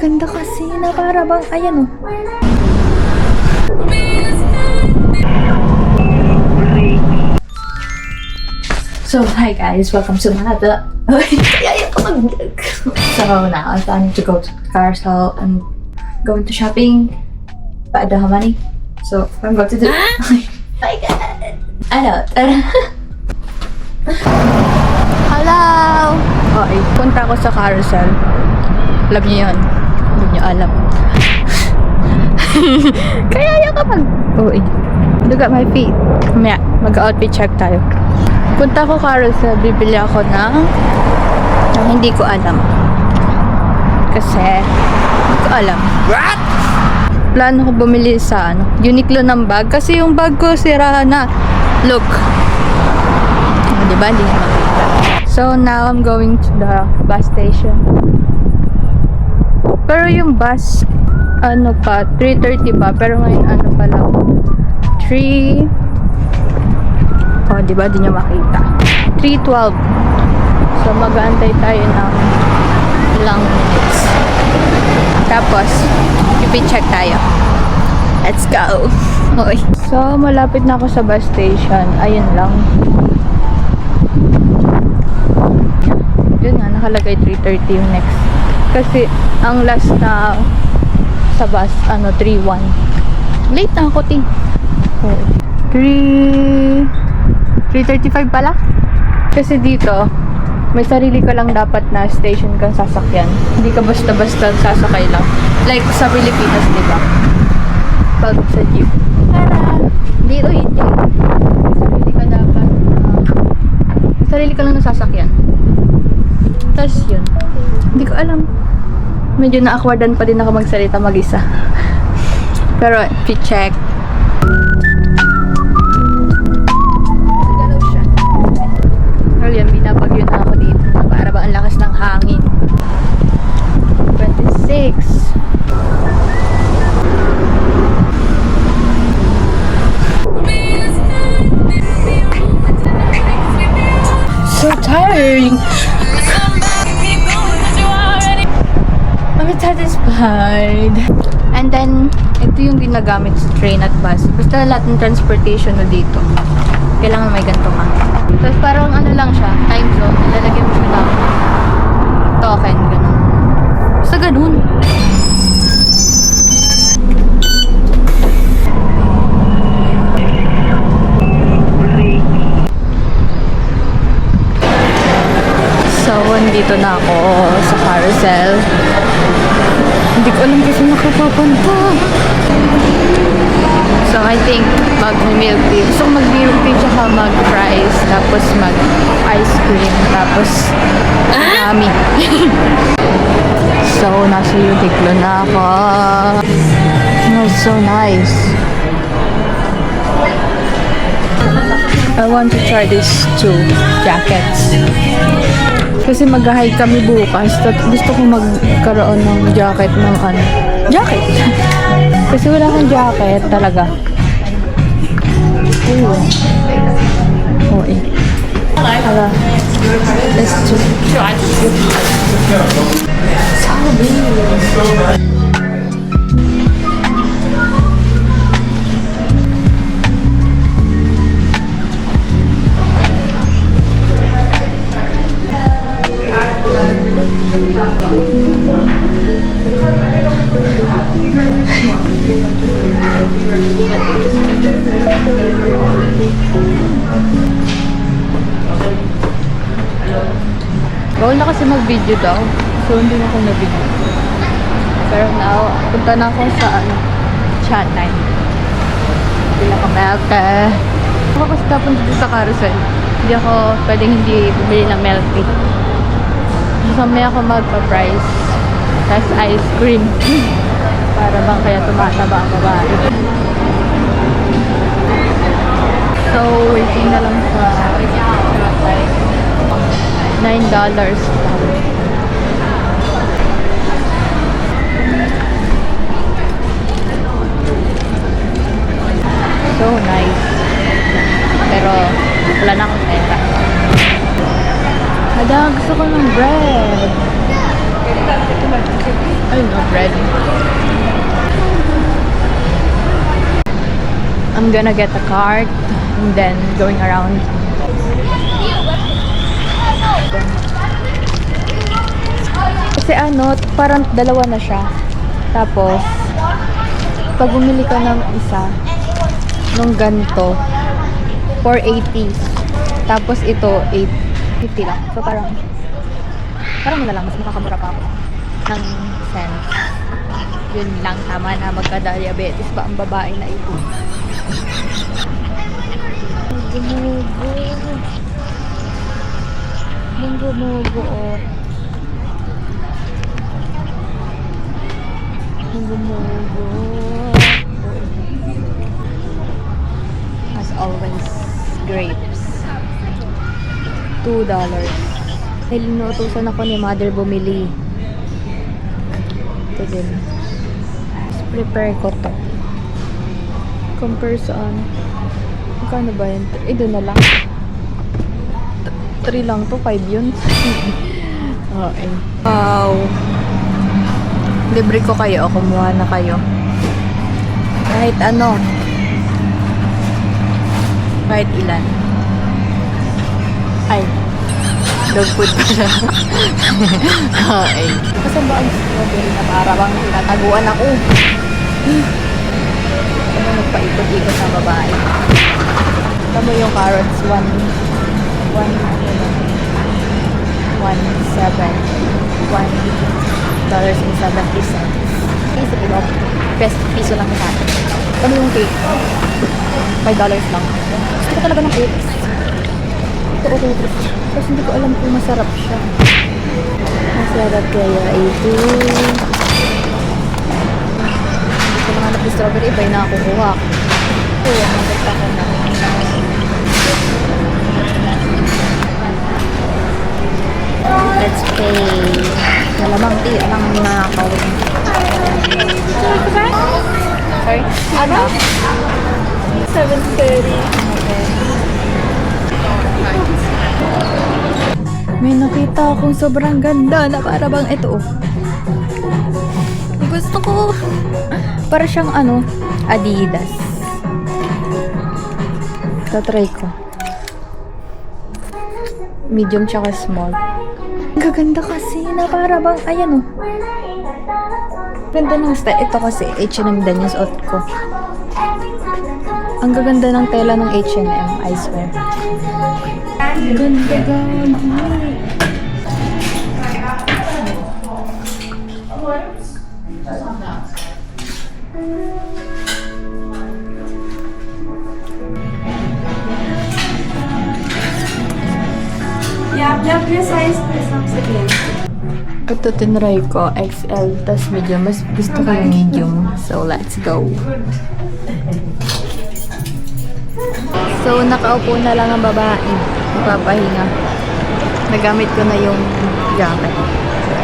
ganda kasi na para bang, ayan oh. So, hi guys, welcome to another. So now I'm planning to go to Carousel and going to shopping. But I don't have money, so I'm going to do. My God! Ano? Hello! Okay, punta ako sa Carousel. Alam niyo yun. Hindi niyo alam. Kaya yung kapag... Uy. Look at my feet. Mamaya, mag-outfit check tayo. Punta ko Carousel, bibili ako ng hindi ko alam. Kasi, hindi ko alam. What? Plano ko bumili sa Uniqlo ng bag. Kasi yung bag ko sira na. Look. Diba? Hindi niya makita. So, now I'm going to the bus station. Pero yung bus, 3:30 pa. Pero ngayon, pa lang. 3... Oh, diba? Di niya makita. 3:12. So, mag-aantay tayo ng ilang minutes. Tapos, i-check tayo. Let's go! Okay. So, malapit na ako sa bus station. Ayun lang. Yun nga, nakalagay 3:30 yung next. Kasi, ang last na sa bus, 3:01. Late na ako, ting. 3:35 pala. Kasi dito, may sarili ka lang dapat na station kang sasakyan. Hindi ka basta-basta sasakay lang. Like sa Pilipinas, di ba? Pag sa jeep. Dito hindi. May sarili ka dapat may sarili ka lang na sasakyan. Tapos yun. Hindi ko alam. Medyo na-awkwardan pa din ako magsalita mag-isa. Pero, check. Yan, binabagyo na ako dito. Para ba ang lakas ng hangin. 26. So tiring. I'm satisfied. And then, ito yung ginagamit sa train at bus. Basta lahat ng transportation na dito. Kailangan may ganito ka. Tapos parang lang siya, time zone. Nilalagyan mo siya ng token, gano'n. Basta ganun. So, nandito na ako sa Carousel. Hindi ko alam kasi makapapunta. So, I think mag-milk tea. Gusto ko mag-milk tea tsaka mag-fries. Tapos mag-ice cream. Tapos marami. So, nasa Uniqlo na ako. Smells so nice. I want to try these two jackets. Kasi mag-hike kami bukas. Gusto ko magkaroon ng jacket ng jacket! Kasi wala kang jacket talaga. Ooh. Oh, eh. Hala. Let's do it. So big. Bawal na kasi mag-video daw. So, hindi na ako na-video. Pero now, punta na ako sa chat time. Bila ka milk. Ako kasi napunta dito sa Carousel. Hindi ako pwedeng hindi bumili ng milk tea. So, may ako magpa-price. Tapos ice cream. Para bang kaya tumataba ang babae. So, waiting na lang sa $9. So nice. Pero wala na akong pera. Ada, gusto ko ng bread. I know bread. I'm gonna get a cart and then going around. Kasi ano, parang dalawa na siya. Tapos, pag bumili ka ng isa, nung ganito, 480. Tapos ito, 850 lang. So parang na lang, mas makakamura pa ako ng cents. Yun lang, tama na, magka-diabetes pa ang babae na ito. Munggo-munggo, oh. Munggo-munggo. As always, grapes. $2. Nilutusan ako ni mother bumili. Ito din. Just prepare ko to. Compare saan? Magkano ba yun? Doon na lang. 3 lang to, 5 yun. Okay. Wow. Libre ko kayo. Kumuha na kayo. Kahit ano. Kahit ilan. Ay. Dog food pala. Okay. Kasan ba ang strawberry na para bang tinataguan ako? Ano nagpaikot-ikot na babae? Ito mo yung carrots, 1.70 Piso ilo. Piso lang sa atin. Ito yung cake. $5 lang. Gusto ko talaga ng cake. Ito okay. Tapos hindi ko alam kung masarap siya. Masarap kaya ito. Hindi ko nahanap yung strawberry. Iba yung nakakukuha. Ito, maganda ko na. Let's pay. Malamang di. Alam mo na ako. Sorry? Ano? 7:30. Okay. May nakita akong sobrang ganda na para bang ito. Gusto ko. Para siyang ano, Adidas. Tatry ko. Medium tsaka small. Gaganda kasi na para bang, ayan oh. Ganda ng style. Ito kasi H&M din yung suot ko. Ang gaganda ng tela ng H&M, I swear. Ganda ganda. Yeah, your size is not again. Ito tinry ko, XL, tas medium. Mas gusto ko yung medium. So, let's go. So, nakaupo na lang ang babae. Napapahinga. Nagamit ko na yung jacket.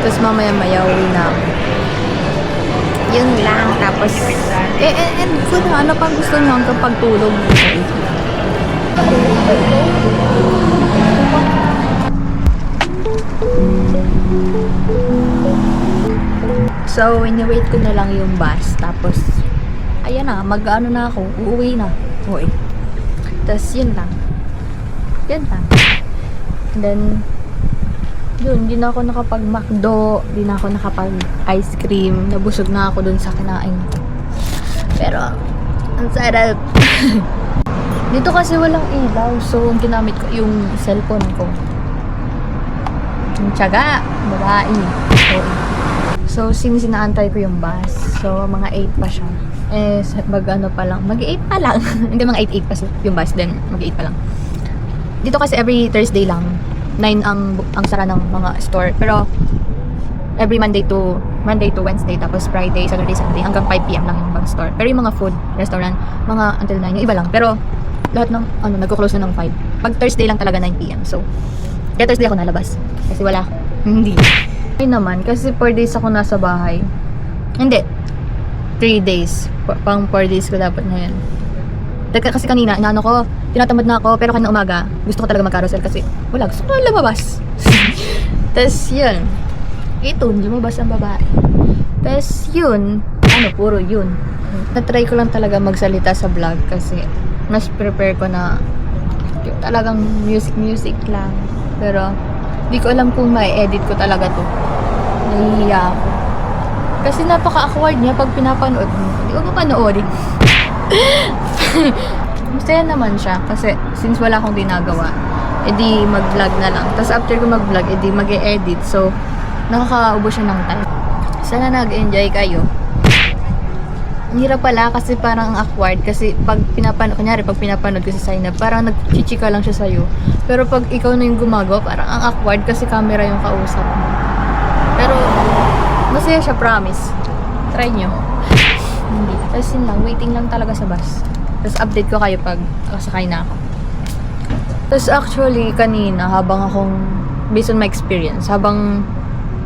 Tapos mamaya-maya uwi na ako. Yun lang. Tapos, and good na. Ano pang gusto nyo hanggang pagtulog? So, ini-wait ko na lang yung bus. Tapos, ayan na, mag-ano na ako. Uuwi na. Uwi. Tapos, yun lang. Yan lang. And then, yun, hindi na ako nakapag-McDo. Hindi na ako nakapag-ice cream. Nabusog na ako dun sa kinain ko. Pero, ang sarap. Dito kasi walang ilaw. So, ang ginamit ko yung cellphone ko. Yung tiyaga. Babae. So, since inaantay ko yung bus. So, mga 8 pa siya. Eh, mag-ano pa lang. Mag-8 pa lang. Hindi, mga 8 pa yung bus. Then, mag-8 pa lang. Dito kasi every Thursday lang. 9 ang sara ng mga store. Pero, every Monday to Wednesday. Tapos Friday, Saturday, Sunday. Hanggang 5 p.m. lang yung mga store. Pero yung mga food, restaurant, mga until 9. Yung iba lang. Pero, lahat ng, nagko-close na ng 5. Pag Thursday lang talaga 9 p.m. So, kaya Thursday ako nalabas. Kasi wala. Hindi. Ay naman, kasi 4 days ako nasa bahay. Hindi. 3 days. Pang 4 days ko dapat ngayon. Kasi kanina, tinatamad na ako, pero kanina umaga, gusto ko talaga mag-carousel kasi wala, gusto ko na lumabas. Tapos yun. Ito, lumabas ang babae. Tapos yun, puro yun. Natry ko lang talaga magsalita sa vlog kasi mas prepare ko na yung talagang music lang. Pero di ko alam kung ma-edit ko talaga to. Nahihiya ako. Kasi napaka-awkward niya pag pinapanood mo. Hindi ko mapanoorin. Masaya naman siya kasi since wala akong ginagawa, edi mag-vlog na lang. Tapos after ko mag-vlog, edi mag-e-edit. So, nakakaubos siya ng time. Sana nag-enjoy kayo. Ang hirap pala kasi parang awkward kasi pag pinapanood ko sa sign up, parang nagchichika lang siya sa'yo. Pero pag ikaw na yung gumagawa, parang ang awkward kasi camera yung kausap mo. Pero, masaya siya, promise. Try nyo. Hindi. Tapos yun lang, waiting lang talaga sa bus. Tapos update ko kayo pag sakay na ako. Tapos actually, kanina, based on my experience, habang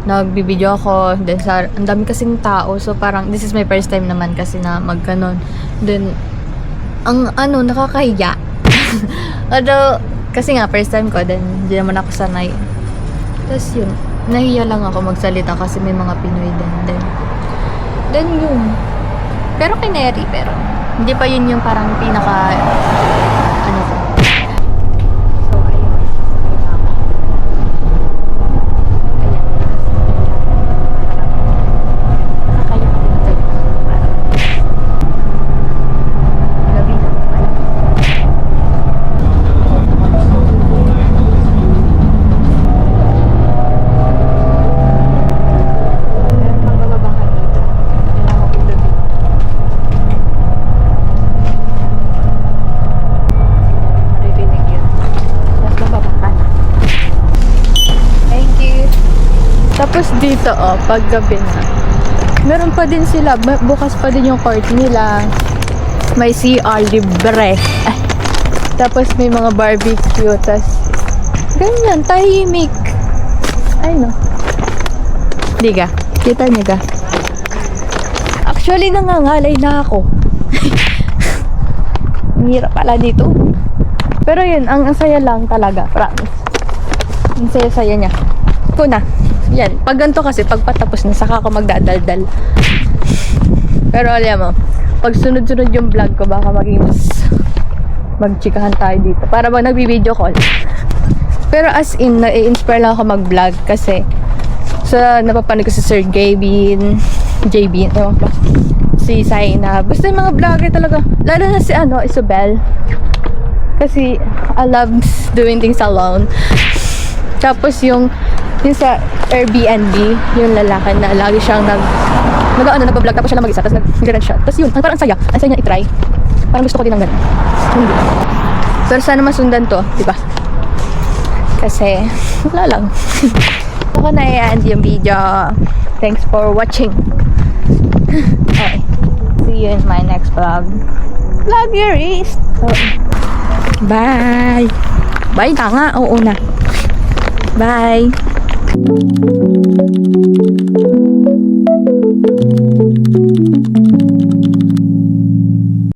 nagbibideo ako, then ang dami kasing tao, so parang, this is my first time naman kasi na magkanon. Then, nakakahiya. Although, kasi nga, first time ko, then, hindi naman ako sanay. Tapos yun, nahiya lang ako magsalita kasi may mga Pinoy din. Then yun. Pero kineri, pero hindi pa yun yung parang pinaka, ko. So, ayun. Tapos dito, pag gabi na, meron pa din sila, bukas pa din yung court nila. May CR libre. Tapos may mga barbecue, tas ganyan, tahimik. Ay no. Di ka? Kita niyo ka? Actually, nangangalay na ako. Ang hirap pala dito. Pero yun, ang saya lang talaga, promise. Ang saya-saya niya. Kuna. Yan, pag ganito kasi, pag patapos na, saka ako magdadaldal. Pero alam mo, pag sunod-sunod yung vlog ko, baka maging magchikahan tayo dito. Para ba nagbibideo call. Pero as in, na-inspire lang ako mag-vlog kasi napapanood ko si Sir JB, si Saina. Basta yung mga vlogger talaga. Lalo na si Isabel. Kasi I love doing things alone. Tapos yung sa Airbnb, yung lalaki na lagi siyang nag-vlog tapos siya lang mag-isa, tapos nag-grand shot. Tapos yun, parang ang saya niya i-try. Parang gusto ko din ng ganun. Hindi. Pero sana masundan to, di ba? Kasi, wala lang. Ako na i-end yung video. Thanks for watching. Okay. See you in my next vlog. Vlog your east. Bye! Bye ka nga, oo na. Bye! Thank you.